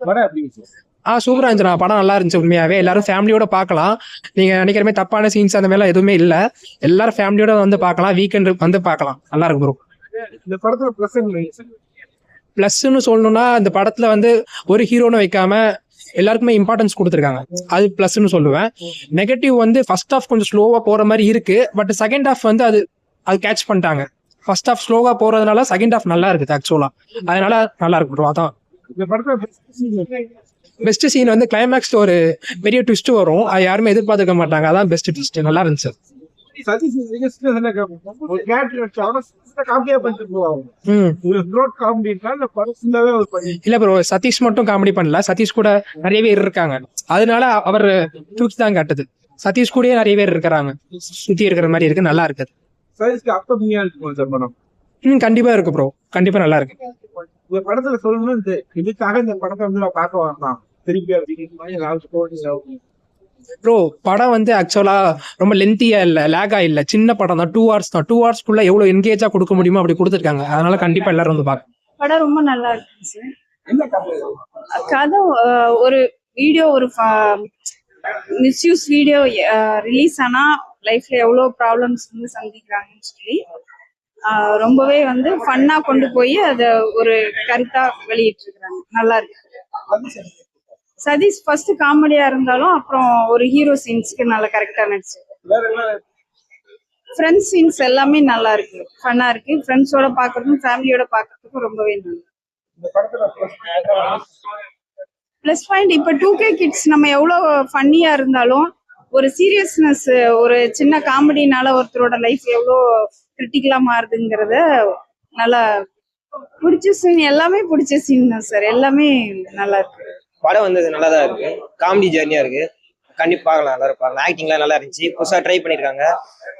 படம் எப்படி சூப்பரா இருந்துச்சுண்ணா. படம் நல்லா இருந்துச்சு. உண்மையாவே எல்லாரும் ஃபேமிலியோட பார்க்கலாம். நீங்க நினைக்கிற மாதிரி தப்பான சீன்ஸ் அந்த மாதிரிலாம் எதுவுமே இல்ல. எல்லாரும் ஃபேமிலியோட வந்து பார்க்கலாம். வீக்கெண்ட் வந்து பார்க்கலாம். நல்லா இருக்கும் ப்ரோ. இந்த படத்துல பிளஸ் பிளஸ்ன்னு சொல்லணும்னா இந்த படத்துல வந்து ஒரு ஹீரோன்னு வைக்காம எல்லாருக்குமே இம்பார்ட்டன்ஸ் கொடுத்துருக்காங்க. அது பிளஸ்ன்னு சொல்லுவேன். நெகட்டிவ் வந்து ஃபர்ஸ்ட் ஹாஃப் கொஞ்சம் ஸ்லோவா போற மாதிரி இருக்கு. பட் செகண்ட் ஹாஃப் வந்து அது கேட்ச் பண்ணிட்டாங்க. ஃபர்ஸ்ட் ஹாஃப் ஸ்லோவா போறதுனால செகண்ட் ஹாஃப் நல்லா இருக்குது ஆக்சுவலா. அதனால நல்லா இருக்கு ப்ரோ. அதான் இந்த படத்துல பெஸ்ட் சீன் வந்து கிளைமேக்ஸ்ல ஒரு பெரிய ட்விஸ்ட் வரும். அது யாருமே எதிர்பார்த்துக்க மாட்டாங்க. அதான் பெஸ்ட் ட்விஸ்ட். நல்லா இருந்துச்சு. சதீஷ் ஒரு கேரக்டர் காமெடியா பண்ணிட்டு போவாங்க. காமெடி இல்ல படம் ஃபுல்லாவே அவர் பண்ணி இல்ல ப்ரோ, சதீஷ் மட்டும் காமெடி பண்ணல. சதீஷ் கூட நிறைய பேர் இருக்காங்க. அதனால அவர் தூக்கி தான் காட்டுது. சதீஷ் கூடயே நிறைய பேர் இருக்கிறாங்க. சுத்தி இருக்கிற மாதிரி இருக்கு. நல்லா இருக்குது. சதீஷ்க்கு அர்த்தமியா இருக்கும் இந்த படம். கண்டிப்பா இருக்கு ப்ரோ. கண்டிப்பா நல்லா இருக்கு. இந்த படத்துல சொல்லணும், இதுக்காக இந்த படத்தை வந்து நான் பார்க்க வரலாம் திருப்பி அப்படிங்கிற ப்ரோ படம் வந்து ஆக்சுவலா ரொம்ப லென்த்தியா இல்ல, லேகா இல்ல. சின்ன படம் தான். 2 hours தான். 2 hours எவ்வளவு என்கேஜா கொடுக்க முடியுமோ அப்படி கொடுத்துருக்காங்க. அதனால கண்டிப்பா எல்லாரும் வந்து பாக்க. படம் ரொம்ப நல்லா இருந்துச்சு. கதை ஒரு வீடியோ, ஒரு மிஸ்யூஸ் வீடியோ ரிலீஸ் ஆனா லைஃப்ல எவ்வளவு ப்ராப்ளம்ஸ் வந்து சந்திக்கிறாங்கன்னு சொல்லி ரொம்பவே வந்து ஃபன்னா கொண்டு போய் அத ஒரு கருத்தா வெளியிட்டு இருக்காங்க. நல்லா இருக்கு. சதீஷ் ஃபர்ஸ்ட் காமெடியா இருந்தாலும் அப்புறம் ஒரு ஹீரோ சீன்ஸ்க்கு நல்லா கரெக்டா நடிச்சு. ஃப்ரெண்ட்ஸ் சீன்ஸ் எல்லாமே நல்லா இருக்கு, ஃபன்னா இருக்கு. ஃப்ரெண்ட்ஸோட பாக்குறதுக்கும் ஃபேமிலியோட பாக்குறதுக்கும் ரொம்பவே நல்லா. பிளஸ் பாயிண்ட் இப்ப 2K கிட்ஸ் நம்ம எவ்வளவு ஃபன்னியா இருந்தாலும் ஒரு சீரியஸ்னஸ், ஒரு சின்ன காமெடினால ஒருத்தரோட லைஃப் எவ்வளோ கிரிட்டிக்கலா மாறுதுங்கிறத நல்லா பிடிச்ச சீன். எல்லாமே பிடிச்ச சீன் தான் சார். எல்லாமே நல்லா இருக்கு. படம் வந்து நல்லா தான் இருக்கு. காமெடி ஜெர்னியா இருக்கு. கண்டிப்பா பார்க்கலாம். எல்லாரும் பார்க்கலாம். ஆக்டிங்லாம் நல்லா இருந்துச்சு. புதுசாக ட்ரை பண்ணியிருக்காங்க.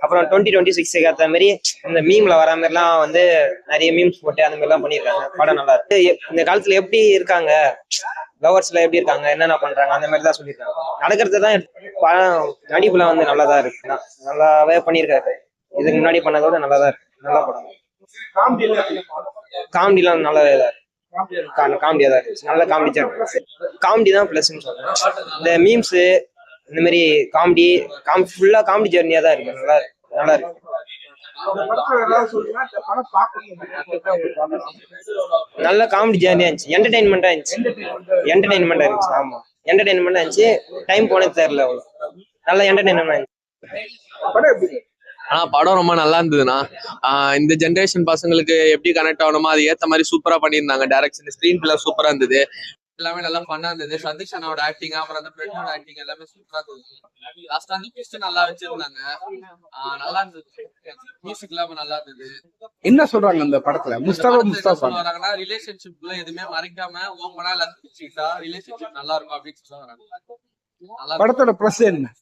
அப்புறம் 2026 ஏற்ற மாதிரி இந்த மீம்ல வர மாதிரிலாம் வந்து நிறைய மீம்ஸ் போட்டு அந்த மாதிரிலாம் பண்ணியிருக்காங்க. படம் நல்லா இருக்கு. இந்த காலத்துல எப்படி இருக்காங்க, லவர்ஸ்ல எப்படி இருக்காங்க, என்னென்ன பண்றாங்க, அந்த மாதிரி தான் சொல்லியிருக்காங்க. நடக்கிறது தான். படம் நடிப்புல வந்து நல்லா தான் இருக்கு. நல்லாவே பண்ணியிருக்காரு. இதுக்கு முன்னாடி பண்ணதோட நல்லா தான் இருக்கு. நல்லா படம். காமெடிலாம் நல்லாவே தான் இருக்கு. காமெடியா தான் இருந்துச்சு. நல்ல காமெடி தான் பிளஸ்ன்னு சொல்றேன். இந்த மீம்ஸ் இந்த மாதிரி காமெடி ஃபுல்லா காமெடி ஜெர்னியா தான் இருக்கு. நல்லா இருக்கு. நல்ல காமெடி ஜெர்னியா இருந்துச்சு. என்டர்டைன்மெண்டா இருந்துச்சு. ஆமா, என்டர்டைன்மெண்டா இருந்துச்சு. டைம் போனது தெரியல. அவ்வளவு நல்ல என்டர்டைன்மெண்டா இருந்துச்சு. படம் ரொம்ப நல்லா இருந்ததுண்ணா. இந்த ஜென்ரேஷன் பசங்களுக்கு எப்படி கனெக்ட் ஆகணுமோ அது ஏத்த மாதிரி சூப்பரா பண்ணியிருந்தாங்க. டைரக்ஷன், ஸ்கிரீன் பிளே சூப்பரா இருந்தது. எல்லாமே நல்லா பண்ணா இருந்தது. சதீஷ் அண்ணாவோட ஆக்டிங், அப்புறம் அந்த ஃப்ரெண்டோட ஆக்டிங் எல்லாமே சூப்பரா இருந்தது. லாஸ்ட் அந்த ட்விஸ்ட் நல்லா வச்சிருந்தாங்க. நல்லா இருந்தது. மியூசிக் எல்லாம் நல்லா இருந்தது. என்ன சொல்றாங்க அந்த படத்துல? முஸ்தபா வராங்கன்னா ரிலேஷன்ஷிப்ல எதுவுமே மறைக்காம ஓப்பனா எல்லாத்தையும் ரிலேஷன்ஷிப் நல்லா இருக்கும் அப்படின்னு சொல்ல வராங்க. படத்தோட பிளஸ் என்ன?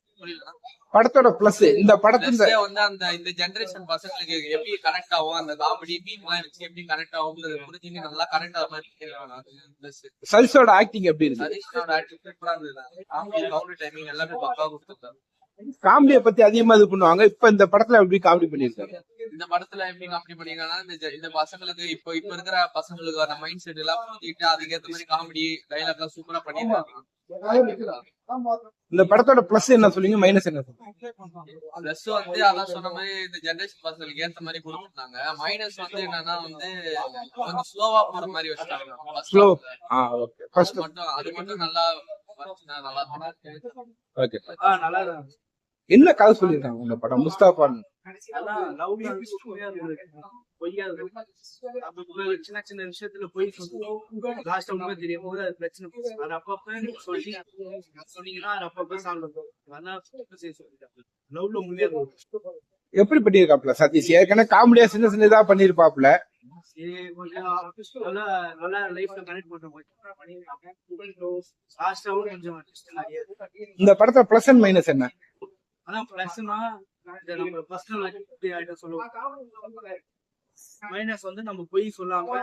படத்தோட பிளஸ் இந்த படத்துல வந்து அந்த இந்த ஜெனரேஷன் பசங்களுக்கு எப்படி கனெக்ட் ஆகும், அந்த காமெடி மீம்லாம் வச்சு எப்படி கனெக்ட் ஆகும் புரிஞ்சுங்க. நல்லா கனெக்ட் ஆகிற மாதிரி. சதீஷோட ஆக்டிங் எப்படி இருக்கு? சதீஷோட ஆக்டிங் சூப்பரா இருந்தது. காமெடி டைமிங் எல்லாமே பக்கா கொடுத்துருக்காங்க. காமெடியை பத்தி அதிகமா இது பண்ணுவாங்க. இப்ப இந்த படத்துல எப்படி காமெடி பண்ணிருக்காங்க? இந்த படத்துல எப்படி காமெடி பண்ணிருக்காங்கன்னா இந்த பசங்களுக்கு இப்ப இருக்கிற பசங்களுக்கு வர மைண்ட் செட் எல்லாம் புரிஞ்சுக்கிட்டு அதுக்கேற்ற மாதிரி காமெடி டைலாக் எல்லாம் சூப்பரா பண்ணிருக்காங்க. இந்த படத்தோட பிளஸ் என்ன சொல்லுங்க, மைனஸ் என்ன சொல்லுங்க? பிளஸ் வந்து அதான் சொன்ன மாதிரி இந்த ஜெனரேஷன் பசங்களுக்கு ஏத்த மாதிரி கொடுத்துருந்தாங்க. மைனஸ் வந்து என்னன்னா வந்து கொஞ்சம் ஸ்லோவா போற மாதிரி வச்சுட்டாங்க. ஸ்லோ. அது மட்டும் நல்லா என்ன கதை சொல்லிருக்காங்க இந்த படம்? முஸ்தபா சின்ன சின்ன விஷயத்துல போய் லாஸ்ட் உண்மை தெரியும் போது அது பிரச்சனை. அது அப்பப்ப சொல்லி சொன்னீங்கன்னா அது அப்பப்ப சால்வ் லவ்ல முன்னேறும். எப்படி பண்ணிருக்காப்ல சதீஷ்? ஏற்கனவே காமெடியா சின்ன சின்னதா பண்ணிருப்பாப்ல. நல்லா லைஃப்ல கனெக்ட் பண்ற இந்த படத்துல பிளஸ் அண்ட் மைனஸ் என்ன? அதான் பிளஸ்னா நம்ம பர்சனல் ஐட்டம் சொல்லுவோம். மைனஸ் வந்து நம்ம போய் சொல்லாம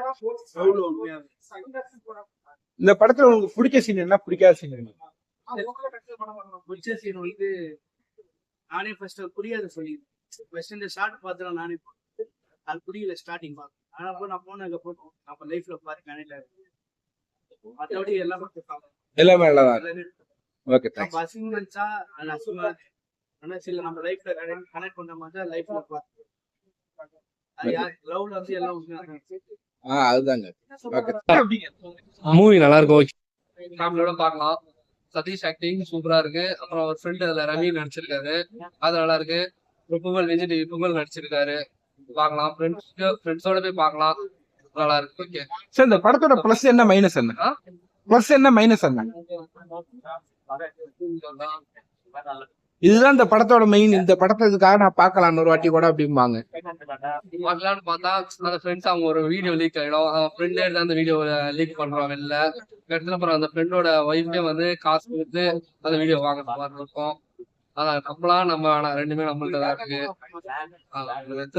இந்த படத்துல உங்களுக்கு பிடிச்ச சீன் என்ன, பிடிக்காத சீன் என்ன? பிடிச்ச சீன் வந்து நானே ஃபர்ஸ்ட் புரியாது சொல்லிடுறேன். ஃபர்ஸ்ட் இந்த ஷார்ட் பார்த்துலாம் நானே அது புரியல ஸ்டார்டிங் பார்த்து. ஆனா நான் போனதுக்கு அப்புறம் நம்ம லைஃப்ல பாரு கனெக்ட் ஆகுது. மற்றபடி எல்லாம் எல்லாமே நல்லா தான் ஓகே தேங்க்ஸ். நம்ம அசிங்கம் நினைச்சா அது அசிங்கமா ஆனா சில நம்ம லைஃப்ல கனெக்ட் பண்ற மாதிரி லைஃப்ல லவ்ல வந்து எல்லாம் அதுதாங்க ஓகே. மூவி நல்லா இருக்கும். ஓகே. ஃபேமிலியோட பார்க்கலாம். சதீஷ் ஆக்டிங் சூப்பரா இருக்கு. அப்புறம் ஒரு ஃப்ரெண்ட் அதுல ரவி நடிச்சிருக்காரு, அது நல்லா இருக்கு. புகழ் விஜய் டிவி புகழ் நடிச்சிருக்காரு, பார்க்கலாம். ஃப்ரெண்ட்ஸோட போய் பார்க்கலாம், நல்லா இருக்கு. ஓகே சார் இந்த படத்தோட ப்ளஸ் என்ன மைனஸ் என்ன? ப்ளஸ் என்ன மைனஸ் என்ன? இதுதான் இந்த படத்தோட மெயின். இந்த படத்தை இதுக்காக நான் பார்க்கலாம் ஒரு வாட்டி கூட அப்படிம்பாங்க. பார்க்கலான்னு பார்த்தா அந்த ஃப்ரெண்ட்ஸ் அவங்க ஒரு வீடியோ லீக் ஆகிடும். அவன் ஃப்ரெண்டே எடுத்து அந்த வீடியோ லீக் பண்றான் வெளில. இடத்துல அப்புறம் அந்த ஃப்ரெண்டோட ஒய்ஃபே வந்து காசு கொடுத்து அந்த வீடியோ வாங்குற மாதிரி இருக்கும். அதான் நம்மளாம் நம்ம ஆனா ரெண்டுமே நம்மள்ட்ட தான் இருக்கு.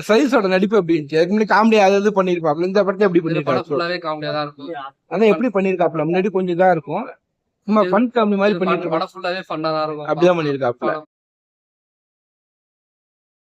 சதீஷோட நடிப்பு எப்படி இருந்துச்சு? அதுக்கு முன்னாடி காமெடி அது பண்ணிருப்பாப்ல, இந்த படத்தை எப்படி படம் பண்ணிருக்காரு? ஃபுல்லாவே காமெடியா தான் இருக்கும். அதான் எப்படி பண்ணிருக்காப்ல? முன்னாடி கொஞ்சம் தான் இருக்கும், சும்மா ஃபன் காமெடி மாதிரி பண்ணிருக்காங்க. படம் ஃபுல்லாவே ஃபன்னா தான் இருக்கும். அப்படிதான் பண்ணிருக்காப்ல.